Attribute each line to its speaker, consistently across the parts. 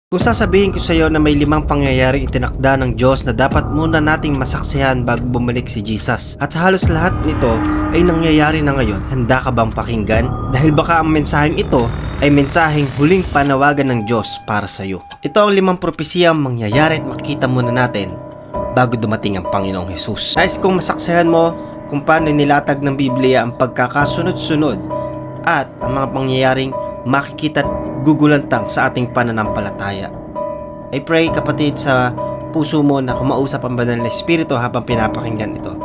Speaker 1: Kung sasabihin ko sa iyo na may 5 pangyayaring itinakda ng Diyos na dapat muna nating masaksihan bago bumalik si Jesus, at halos lahat nito ay nangyayari na ngayon, handa ka bang pakinggan? Dahil baka ang mensaheng ito ay mensaheng huling panawagan ng Diyos para sa iyo. Ito ang 5 propesiyang mangyayari at makikita muna natin bago dumating ang Panginoong Jesus. Nais kong masaksihan mo kung paano nilatag ng Biblia ang pagkakasunod-sunod at ang mga pangyayaring makikita at gugulantang sa ating pananampalataya. I pray, kapatid, sa puso mo na kumausap ang banal na Espiritu habang pinapakinggan ito.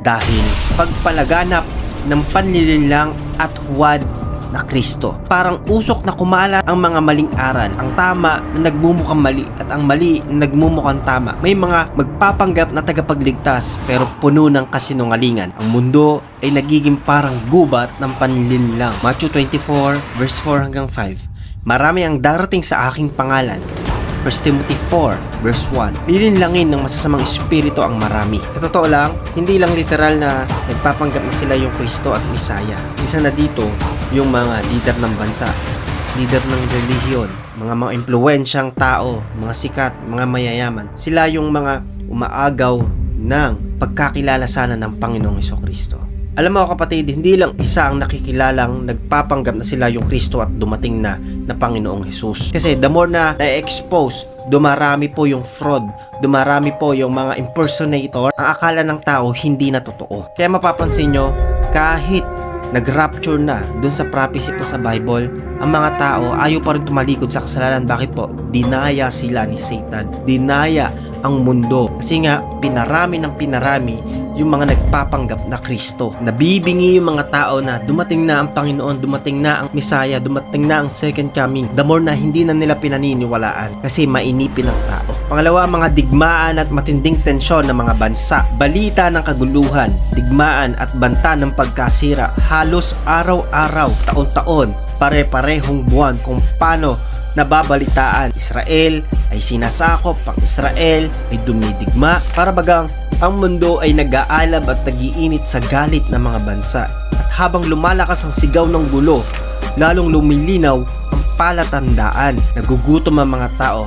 Speaker 1: Dahil pagpalaganap ng panlilinlang at huwad na Kristo. Parang usok na kumala ang mga maling aral. Ang tama na nagmumukhang mali at ang mali na nagmumukhang tama. May mga magpapanggap na tagapagligtas pero puno ng kasinungalingan. Ang mundo ay nagiging parang gubat ng panlilinlang. Matthew 24 verse 4 hanggang 5. Marami ang darating sa aking pangalan. 1 Timothy 4 verse 1. Lilinlangin ng masasamang espiritu ang marami. Sa totoo lang, hindi lang literal na nagpapanggap na sila yung Kristo at Misaya. Isa na dito yung mga leader ng bansa, leader ng relihiyon, mga impluwensyang tao, mga sikat, mga mayayaman. Sila yung mga umaagaw ng pagkakilala sana ng Panginoong Hesukristo. Alam mo kapatid, hindi lang isa ang nakikilalang nagpapanggap na sila yung Kristo at dumating na Panginoong Jesus. Kasi the more na na-expose, dumarami po yung fraud, dumarami po yung mga impersonator. Ang akala ng tao hindi na totoo. Kaya mapapansin nyo, kahit nag-rapture na dun sa prophecy po sa Bible, ang mga tao ayaw pa rin tumalikod sa kasalanan. Bakit po? Dinaya sila ni Satan. Dinaya ang mundo. Kasi nga, pinarami ng pinarami yung mga nagpapanggap na Kristo. Nabibingi yung mga tao na dumating na ang Panginoon, dumating na ang Misaya, dumating na ang second coming. The more na hindi na nila pinaniniwalaan kasi mainipin ang tao. Pangalawa, mga digmaan at matinding tensyon ng mga bansa. Balita ng kaguluhan, digmaan at banta ng pagkasira. Halos araw-araw, taon-taon, pare-parehong buwan kung paano nababalitaan. Israel ay sinasakop, ang Israel ay dumidigma. Para bagang ang mundo ay nag-aalab at nagiinit sa galit ng mga bansa. At habang lumalakas ang sigaw ng gulo, lalong lumilinaw ang palatandaan. Nagugutom ang mga tao,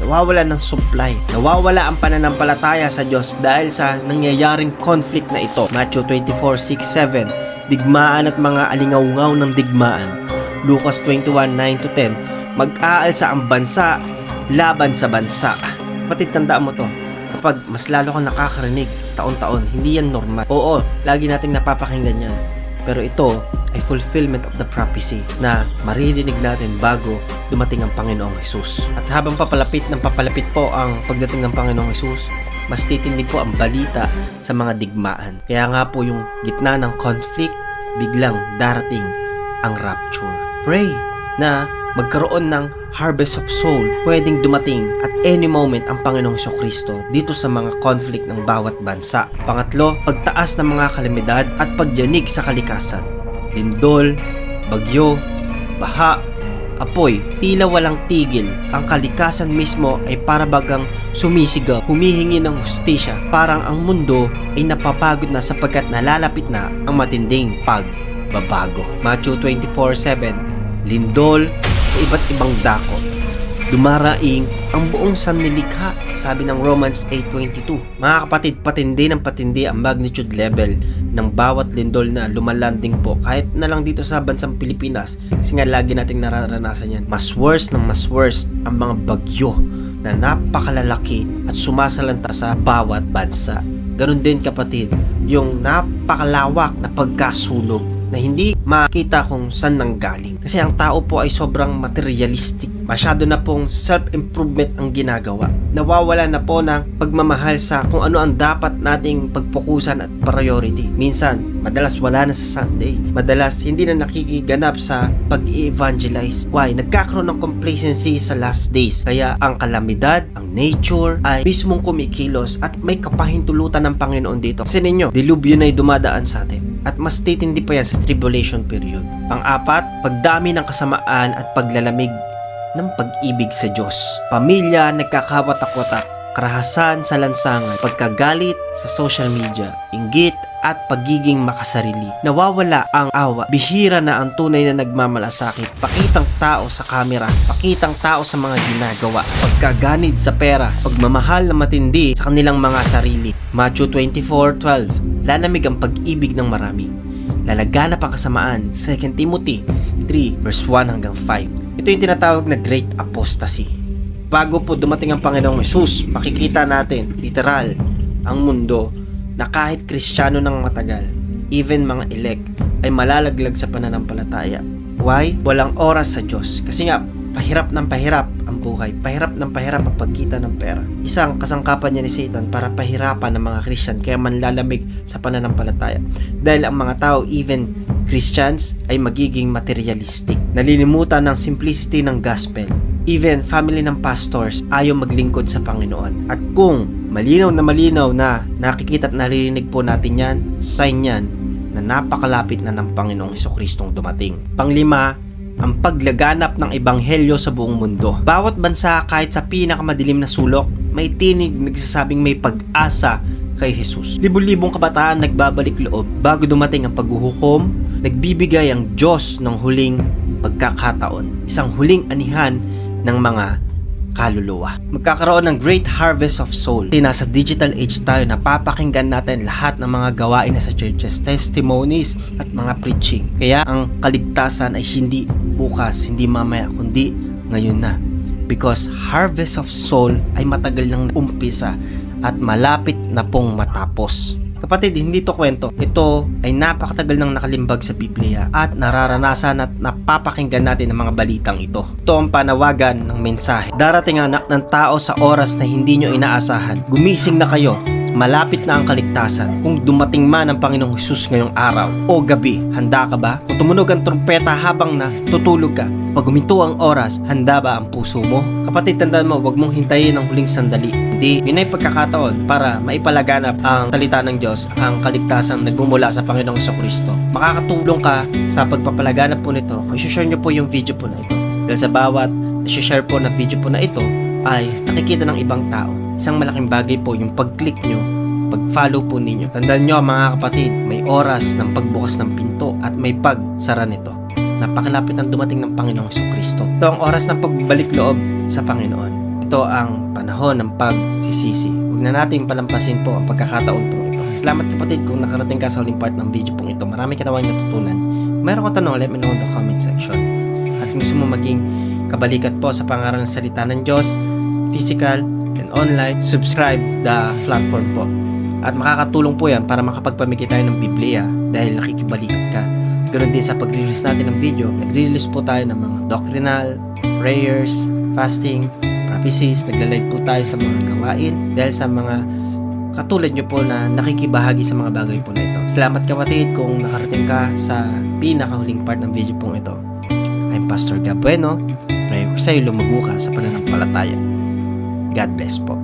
Speaker 1: nawawala ng supply, nawawala ang pananampalataya sa Diyos dahil sa nangyayaring conflict na ito. Matthew 24:6-7, digmaan at mga alingawngaw ng digmaan. Lucas 21:9-10, mag-aalsa ang bansa laban sa bansa. Kapatid, tandaan mo to. Kapag mas lalo kang nakakarinig taon-taon, hindi yan normal. Oo, lagi nating napapakinggan yan. Pero ito ay fulfillment of the prophecy na maririnig natin bago dumating ang Panginoong Jesus. At habang papalapit po ang pagdating ng Panginoong Jesus, mas titindi po ang balita sa mga digmaan. Kaya nga po yung gitna ng conflict, biglang darating ang rapture. Pray na magkaroon ng harvest of soul. Pwedeng dumating at any moment ang Panginoong Hesukristo dito sa mga conflict ng bawat bansa. Pangatlo, pagtaas ng mga kalamidad at pagyanig sa kalikasan. Lindol, bagyo, baha, apoy, tila walang tigil. Ang kalikasan mismo ay para bagang sumisigaw, humihingi ng hustisya. Parang ang mundo ay napapagod na sapagkat nalalapit na ang matinding pagbabago. Matthew 24:7, lindol sa iba't ibang dako. Dumaraing ang buong sanlilikha, sabi ng Romans 8:22. Mga kapatid, patindi ng patindi ang magnitude level ng bawat lindol na lumalanding po kahit na lang dito sa bansang Pilipinas, kasi nga lagi nating nararanasan yan. Mas worse ng mas worse ang mga bagyo na napakalalaki at sumasalanta sa bawat bansa. Ganon din kapatid, yung napakalawak na pagkasunog na hindi makita kung saan nanggaling. Kasi ang tao po ay sobrang materialistic. Masyado na pong self-improvement ang ginagawa. Nawawala na po ng pagmamahal sa kung ano ang dapat nating pagpokusan at priority. Minsan, madalas wala na sa Sunday. Madalas, hindi na nakikiganap sa pag-evangelize. Why? Nagkakaroon ng complacency sa last days. Kaya ang kalamidad, ang nature, ay mismong kumikilos at may kapahintulutan ng Panginoon dito. Kasi ninyo, dilubyo na ay dumadaan sa atin. At mas titindi pa yan sa tribulation period. Pang-apat, pagdami ng kasamaan at paglalamig ng pag-ibig sa Diyos. Pamilya nagkakawatak-watak, karahasan sa lansangan, pagkagalit sa social media, inggit at pagiging makasarili. Nawawala ang awa. Bihira na ang tunay na nagmamalasakit. Pakitang tao sa kamera, pakitang tao sa mga ginagawa, pagkaganid sa pera, pagmamahal na matindi sa kanilang mga sarili. Matthew 24:12. Lalamig ang pag-ibig ng marami. Lalaganap ang kasamaan. 2 Timothy 3 verse 1 hanggang 5. Ito yung tinatawag na Great Apostasy. Bago po dumating ang Panginoong Hesus, makikita natin, literal, ang mundo na kahit Kristiyano ng matagal, even mga elect, ay malalaglag sa pananampalataya. Why? Walang oras sa Diyos. Kasi nga, pahirap ng pahirap ang buhay. Pahirap ng pahirap ang pagkita ng pera. Isang kasangkapan niya ni Satan para pahirapan ng mga Christian kaya manlalamig sa pananampalataya. Dahil ang mga tao, even Christians, ay magiging materialistic. Nalilimutan ng simplicity ng gospel. Even family ng pastors ayaw maglingkod sa Panginoon. At kung malinaw na nakikita at naririnig po natin yan, sign yan na napakalapit na ng Panginoong Hesukristong dumating. Panglima, ang paglaganap ng ebanghelyo sa buong mundo. Bawat bansa, kahit sa pinakamadilim na sulok, may tinig nagsasabing may pag-asa kay Jesus. Libo-libong kabataan nagbabalik loob bago dumating ang paghuhukom. Nagbibigay ang Diyos ng huling pagkakataon, isang huling anihan ng mga kaluluwa. Magkakaroon ng great harvest of soul. Kasi nasa digital age tayo, napapakinggan natin lahat ng mga gawain na sa churches, testimonies at mga preaching. Kaya ang kaligtasan ay hindi bukas, hindi mamaya, kundi ngayon na. Because harvest of soul ay matagal nang umpisa at malapit na pong matapos. Kapatid, hindi to kwento. Ito ay napakatagal nang nakalimbag sa Biblia at nararanasan at napapakinggan natin ang mga balitang ito. Ito ang panawagan ng mensahe. Darating ang anak ng tao sa oras na hindi nyo inaasahan. Gumising na kayo. Malapit na ang kaligtasan. Kung dumating man ang Panginoong Hesus ngayong araw o gabi, handa ka ba? Kung tumunog ang trumpeta habang natutulog ka, pag huminto ang oras, handa ba ang puso mo? Kapatid, tandaan mo, huwag mong hintayin ang huling sandali. Hindi, yun ay pagkakataon para maipalaganap ang salita ng Diyos, ang kaligtasan nagmumula sa Panginoong Jesucristo. Makakatulong ka sa pagpapalaganap po nito kung i-share nyo po yung video po na ito. Dahil sa bawat i-share po na video po na ito, ay nakikita ng ibang tao. Isang malaking bagay po yung pag-click nyo, pag-follow po ninyo. Tandaan nyo mga kapatid, may oras ng pagbukas ng pinto at may pagsara nito. Napakalapit ng dumating ng Panginoong Jesucristo. Ito ang oras ng pagbalik loob sa Panginoon. Ito ang panahon ng pagsisisi. Huwag na natin palampasin po ang pagkakataon pong ito. Salamat kapatid kung nakarating ka sa huling part ng video pong ito. Marami ka nawang natutunan. Kung meron ka tanong, let me know in the comment section. At kung gusto mo maging kabalikat po sa pangaral ng salita ng Diyos, physical and online, subscribe the platform po. At makakatulong po yan para makapagpamigay tayo ng Biblia dahil nakikibalikat ka. Ganoon din sa pag-release natin ng video, nagre-release po tayo ng mga doctrinal, prayers, fasting, prophecies, nagla-live po tayo sa mga gawain dahil sa mga katulad nyo po na nakikibahagi sa mga bagay po na ito. Salamat kapatid kung nakarating ka sa pinakahuling part ng video pong ito. I'm Pastor Gab Bueno. Pray ko sa'yo lumago ka sa pananampalataya. God bless po.